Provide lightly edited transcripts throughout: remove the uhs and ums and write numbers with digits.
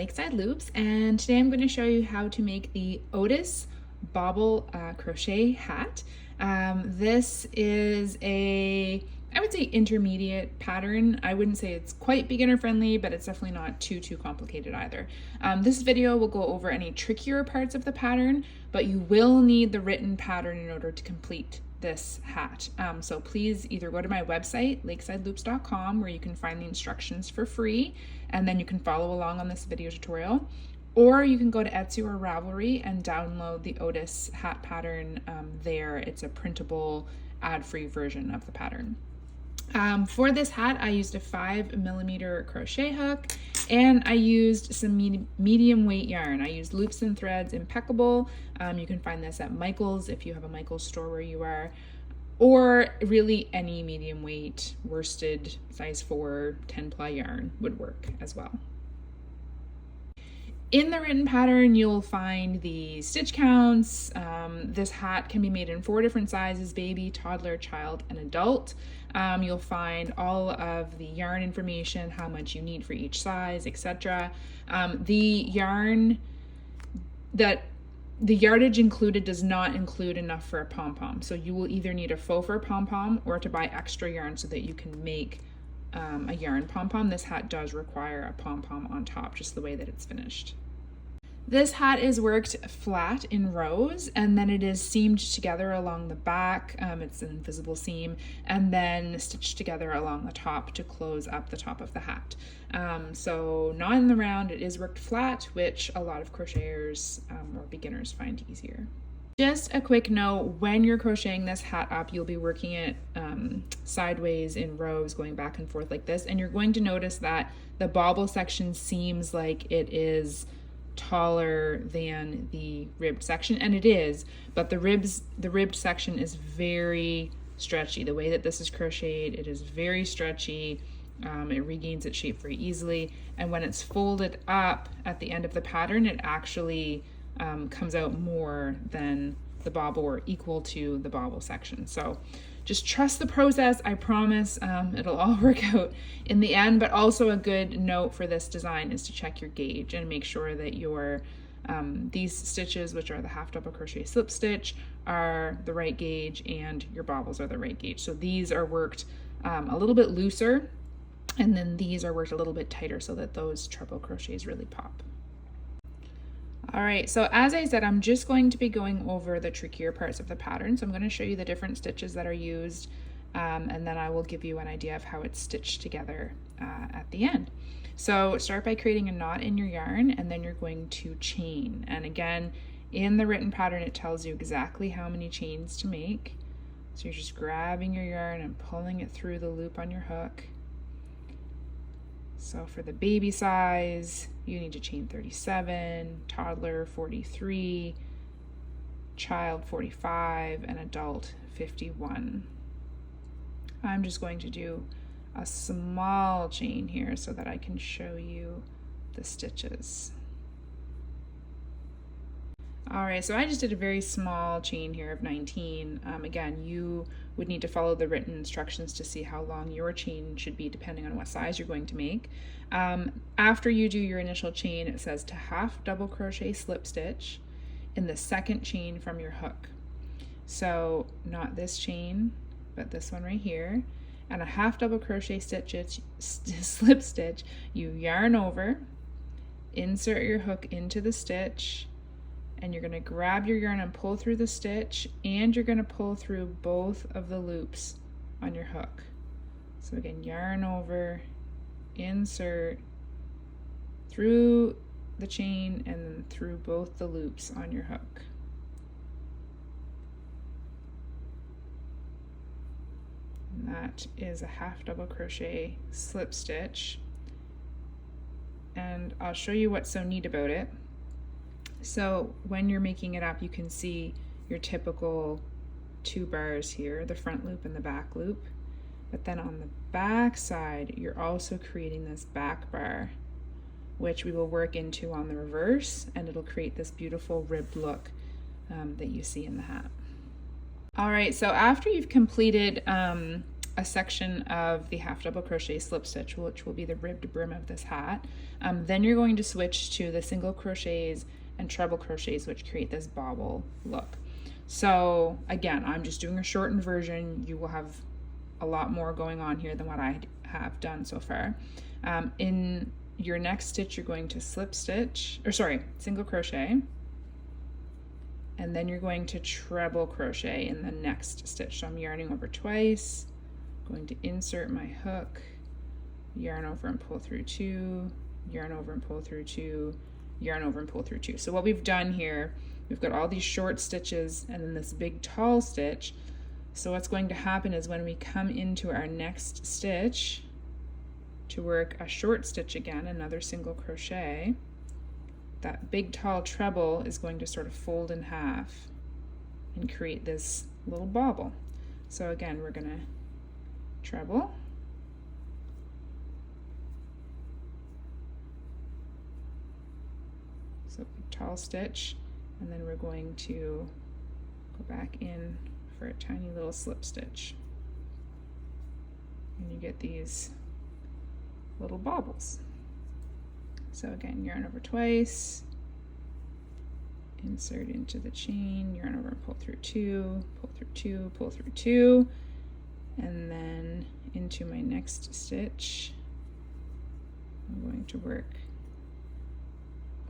Lakeside Loops, and today I'm going to show you how to make the Otis Bobble crochet hat. This is I would say intermediate pattern. I wouldn't say it's quite beginner friendly, but it's definitely not too complicated either. This video will go over any trickier parts of the pattern, but you will need the written pattern in order to complete this hat. So please either go to my website, lakesideloops.com, where you can find the instructions for free, and then you can follow along on this video tutorial, or you can go to Etsy or Ravelry and download the Otis hat pattern there. It's a printable, ad-free version of the pattern. For this hat, I used a 5mm crochet hook, and I used some medium weight yarn. I used Loops and Threads Impeccable. You can find this at Michael's if you have a Michael's store where you are, or really any medium weight worsted size 4 10-ply yarn would work as well. In the written pattern, you'll find the stitch counts. This hat can be made in 4 different sizes: baby, toddler, child, and adult. You'll find all of the yarn information, how much you need for each size, etc. The yardage included does not include enough for a pom-pom. So you will either need a faux fur pom-pom or to buy extra yarn so that you can make a yarn pom-pom. This hat does require a pom-pom on top, just the way that it's finished. This hat is worked flat in rows, and then it is seamed together along the back. It's an invisible seam, and then stitched together along the top to close up the top of the hat. So not in the round, it is worked flat, which a lot of crocheters or beginners find easier. Just a quick note, when you're crocheting this hat up, you'll be working it sideways in rows, going back and forth like this, and you're going to notice that the bobble section seems like it is taller than the ribbed section, and it is, but the ribbed section is very stretchy. The way that this is crocheted, it is very stretchy. It regains its shape very easily, and when it's folded up at the end of the pattern, it actually comes out more than the bobble, or equal to the bobble section. So just trust the process. I promise it'll all work out in the end. But also a good note for this design is to check your gauge and make sure that your these stitches, which are the half double crochet slip stitch, are the right gauge, and your bobbles are the right gauge. So these are worked a little bit looser, and then these are worked a little bit tighter so that those treble crochets really pop. All right, so as I said, I'm just going to be going over the trickier parts of the pattern. So I'm going to show you the different stitches that are used, and then I will give you an idea of how it's stitched together at the end. So start by creating a knot in your yarn, and then you're going to chain. And again, in the written pattern, it tells you exactly how many chains to make. So you're just grabbing your yarn and pulling it through the loop on your hook. So for the baby size, you need to chain 37, toddler 43, child 45, and adult 51. I'm just going to do a small chain here so that I can show you the stitches. All right, so I just did a very small chain here of 19. Again, you would need to follow the written instructions to see how long your chain should be depending on what size you're going to make. After you do your initial chain, it says to half double crochet slip stitch in the second chain from your hook. So not this chain, but this one right here, and a half double crochet slip stitch, you yarn over, insert your hook into the stitch, and you're going to grab your yarn and pull through the stitch, and you're going to pull through both of the loops on your hook. So again, yarn over, insert through the chain, and then through both the loops on your hook. And that is a half double crochet slip stitch. And I'll show you what's so neat about it. So when you're making it up, you can see your typical 2 bars here, the front loop and the back loop. But then on the back side, you're also creating this back bar, which we will work into on the reverse, and it'll create this beautiful ribbed look that you see in the hat. All right, so after you've completed a section of the half double crochet slip stitch, which will be the ribbed brim of this hat. Then you're going to switch to the single crochets and treble crochets, which create this bobble look. So again, I'm just doing a shortened version. You will have a lot more going on here than what I have done so far. In your next stitch, you're going to single crochet, and then you're going to treble crochet in the next stitch. So I'm yarning over twice, going to insert my hook, yarn over and pull through 2, yarn over and pull through 2, yarn over and pull through 2. So what we've done here, we've got all these short stitches and then this big tall stitch. So what's going to happen is when we come into our next stitch to work a short stitch again, another single crochet, that big tall treble is going to sort of fold in half and create this little bobble. So again, we're going to treble, so big tall stitch, and then we're going to go back in for a tiny little slip stitch, and you get these little bobbles. So again, yarn over twice, insert into the chain, yarn over and pull through 2, pull through 2, pull through 2, and then into my next stitch I'm going to work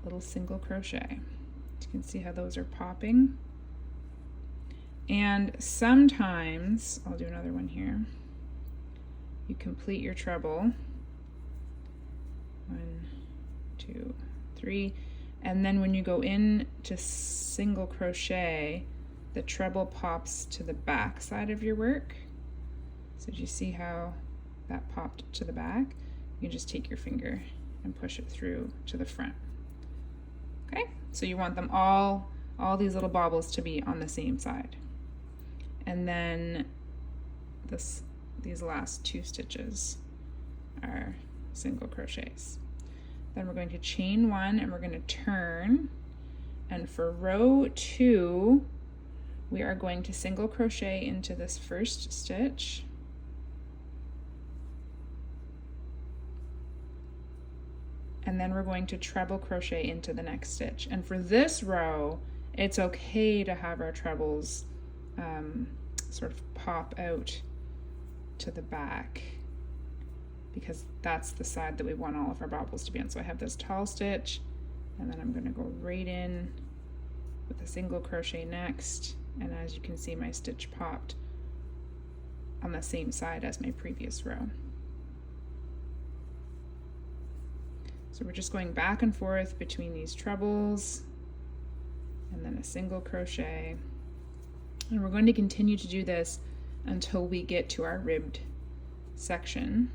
a little single crochet. You can see how those are popping. And sometimes, I'll do another one here, you complete your treble, 1, 2, 3, and then when you go in to single crochet, the treble pops to the back side of your work. So do you see how that popped to the back? You can just take your finger and push it through to the front. Okay, so you want them all these little bobbles to be on the same side. And then these last 2 stitches are single crochets. Then we're going to chain 1 and we're going to turn, and for row 2 we are going to single crochet into this first stitch, and then we're going to treble crochet into the next stitch. And for this row, it's okay to have our trebles sort of pop out to the back, because that's the side that we want all of our bobbles to be on. So I have this tall stitch, and then I'm going to go right in with a single crochet next, and as you can see, my stitch popped on the same side as my previous row. So we're just going back and forth between these trebles and then a single crochet, and we're going to continue to do this until we get to our ribbed section.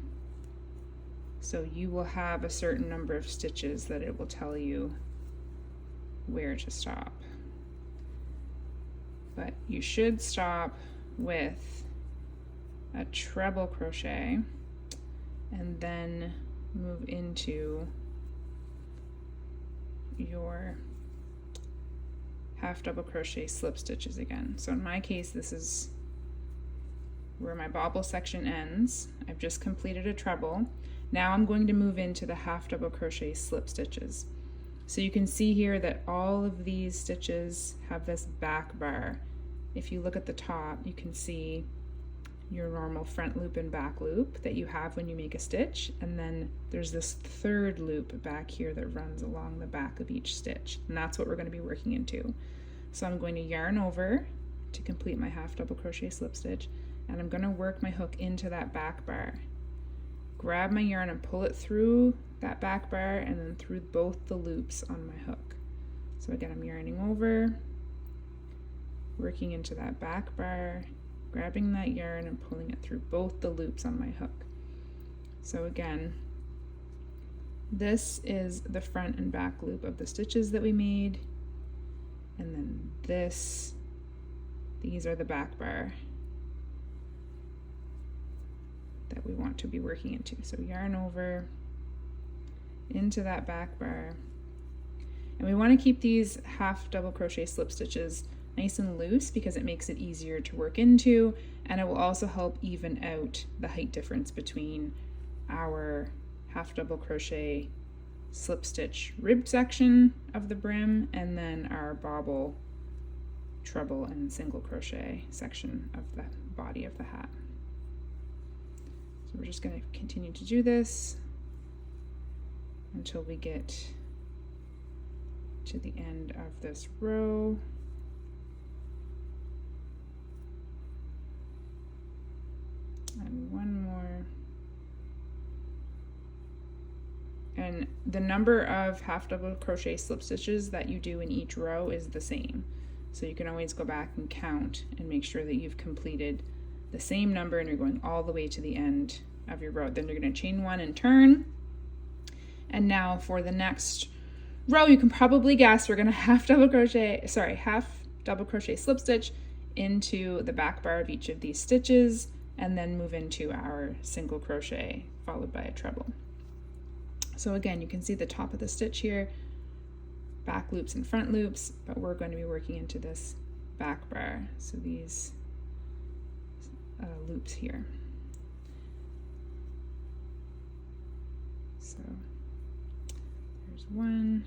So you will have a certain number of stitches that it will tell you where to stop. But you should stop with a treble crochet and then move into your half double crochet slip stitches again. So in my case, this is where my bobble section ends. I've just completed a treble. Now I'm going to move into the half double crochet slip stitches. So you can see here that all of these stitches have this back bar. If you look at the top, you can see your normal front loop and back loop that you have when you make a stitch, and then there's this third loop back here that runs along the back of each stitch, and that's what we're going to be working into. So I'm going to yarn over to complete my half double crochet slip stitch, and I'm going to work my hook into that back bar, grab my yarn and pull it through that back bar and then through both the loops on my hook. So again, I'm yarning over, working into that back bar, grabbing that yarn and pulling it through both the loops on my hook. So again, this is the front and back loop of the stitches that we made, and then these are the back bar that we want to be working into. So yarn over into that back bar, and we want to keep these half double crochet slip stitches nice and loose because it makes it easier to work into, and it will also help even out the height difference between our half double crochet slip stitch ribbed section of the brim and then our bobble, treble, and single crochet section of the body of the hat. So we're just going to continue to do this until we get to the end of this row. And one more. And the number of half double crochet slip stitches that you do in each row is the same. So you can always go back and count and make sure that you've completed the same number and you're going all the way to the end of your row. Then you're going to chain one and turn. And now for the next row, you can probably guess we're going to half double crochet slip stitch into the back bar of each of these stitches and then move into our single crochet followed by a treble. So again, you can see the top of the stitch here, back loops and front loops, but we're going to be working into this back bar. So these loops here. So there's 1,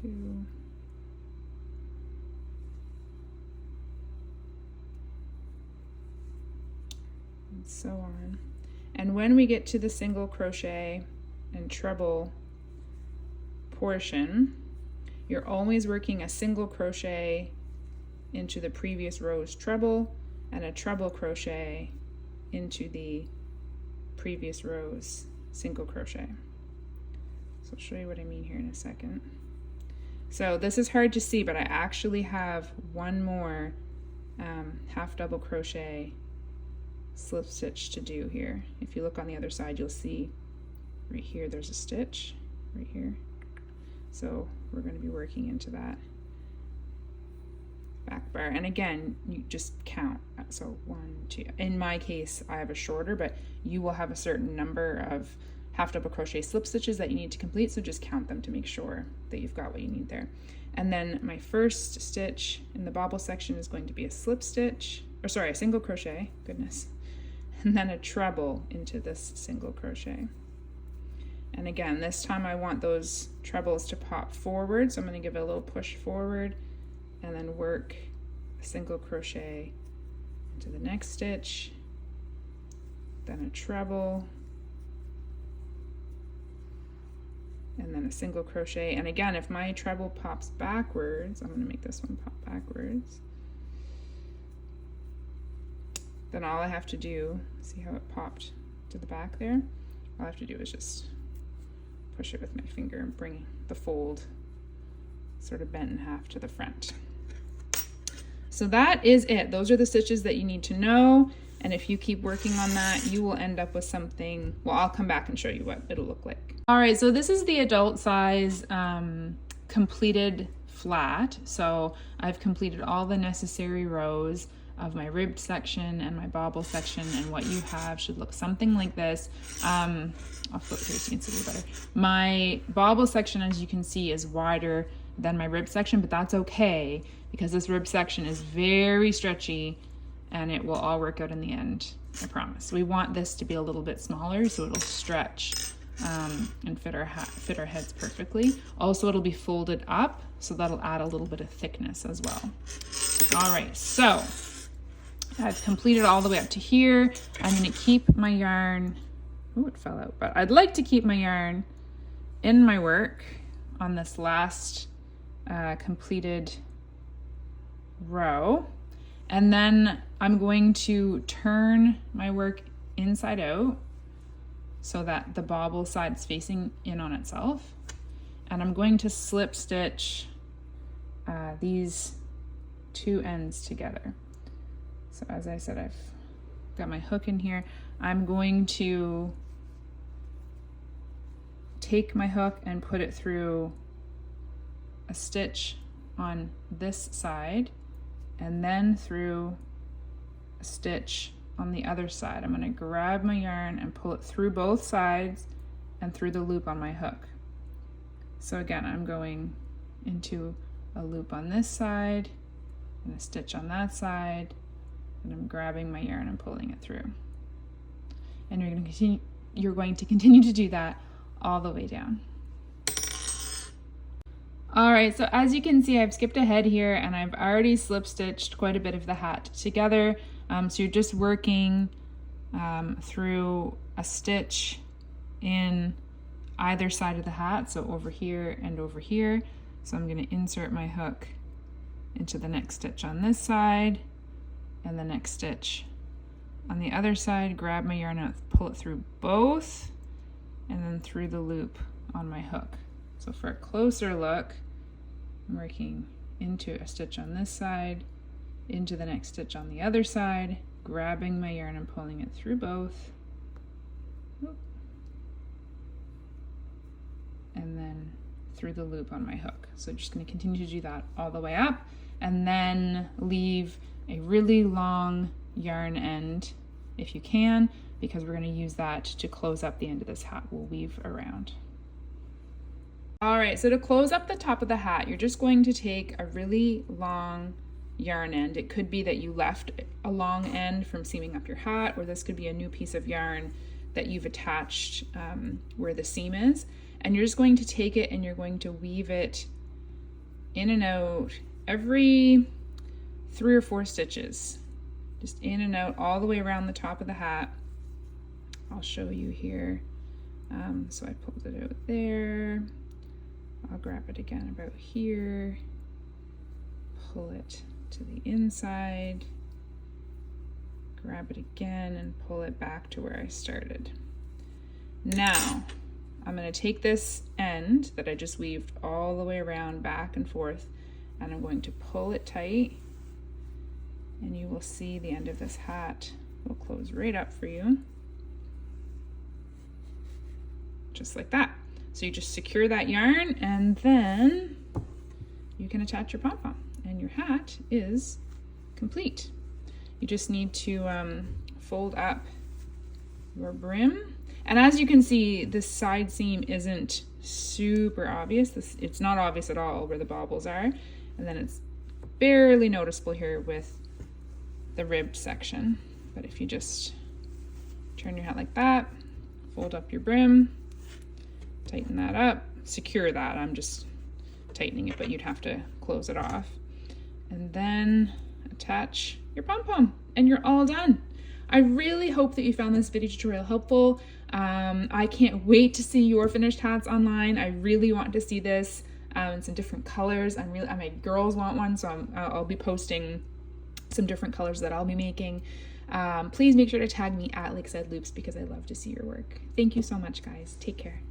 2, and so on. And when we get to the single crochet and treble portion, you're always working a single crochet into the previous row's treble and a treble crochet into the previous row's single crochet. So I'll show you what I mean here in a second. So this is hard to see, but I actually have one more half double crochet slip stitch to do here. If you look on the other side, you'll see right here there's a stitch right here. So we're going to be working into that back bar, and again you just count. So 1, 2. In my case I have a shorter, but you will have a certain number of half double crochet slip stitches that you need to complete, so just count them to make sure that you've got what you need there. And then my first stitch in the bobble section is going to be a slip stitch, or sorry, a single crochet, goodness, and then a treble into this single crochet. And again, this time I want those trebles to pop forward, so I'm going to give it a little push forward and then work a single crochet into the next stitch, then a treble, and then a single crochet. And again, if my treble pops backwards, I'm going to make this one pop backwards. Then all I have to do, see how it popped to the back there? All I have to do is just push it with my finger and bring the fold sort of bent in half to the front. So that is it. Those are the stitches that you need to know. And if you keep working on that, you will end up with something, well, I'll come back and show you what it'll look like. All right, so this is the adult size completed flat. So I've completed all the necessary rows of my ribbed section and my bobble section, and what you have should look something like this. I'll flip here so you can see it better. My bobble section, as you can see, is wider than my rib section, but that's okay because this rib section is very stretchy and it will all work out in the end, I promise. We want this to be a little bit smaller so it'll stretch and fit our heads perfectly. Also, it'll be folded up, so that'll add a little bit of thickness as well. All right, so I've completed all the way up to here. I'm going to keep my yarn, oh, it fell out, but I'd like to keep my yarn in my work on this last completed row. And then I'm going to turn my work inside out so that the bobble side is facing in on itself. And I'm going to slip stitch these two ends together. So as I said, I've got my hook in here. I'm going to take my hook and put it through a stitch on this side and then through a stitch on the other side. I'm going to grab my yarn and pull it through both sides and through the loop on my hook. So again, I'm going into a loop on this side and a stitch on that side, and I'm grabbing my yarn and pulling it through. And you're going to continue to do that all the way down. All right, so as you can see, I've skipped ahead here and I've already slip stitched quite a bit of the hat together. So you're just working through a stitch in either side of the hat, so over here and over here. So I'm going to insert my hook into the next stitch on this side and the next stitch on the other side, grab my yarn out, pull it through both, and then through the loop on my hook. So for a closer look, I'm working into a stitch on this side, into the next stitch on the other side, grabbing my yarn and pulling it through both, and then through the loop on my hook. So just going to continue to do that all the way up, and then leave a really long yarn end if you can, because we're going to use that to close up the end of this hat. We'll weave around. All right, so to close up the top of the hat, you're just going to take a really long yarn end. It could be that you left a long end from seaming up your hat, or this could be a new piece of yarn that you've attached where the seam is. And you're just going to take it and you're going to weave it in and out every 3 or 4 stitches. Just in and out all the way around the top of the hat. I'll show you here. So I pulled it out there. I'll grab it again about here. Pull it to the inside. Grab it again and pull it back to where I started. Now, I'm going to take this end that I just weaved all the way around, back and forth, and I'm going to pull it tight, and you will see the end of this hat will close right up for you. Just like that. So you just secure that yarn, and then you can attach your pom-pom, and your hat is complete. You just need to fold up your brim. And as you can see, this side seam isn't super obvious. It's not obvious at all where the bobbles are. And then it's barely noticeable here with the ribbed section. But if you just turn your hat like that, fold up your brim, tighten that up, secure that. I'm just tightening it, but you'd have to close it off. And then attach your pom-pom, and you're all done. I really hope that you found this video tutorial helpful. I can't wait to see your finished hats online. I really want to see this in some different colors. My girls want one, so I'll be posting some different colors that I'll be making. Please make sure to tag me at Lakeside Loops because I love to see your work. Thank you so much, guys. Take care.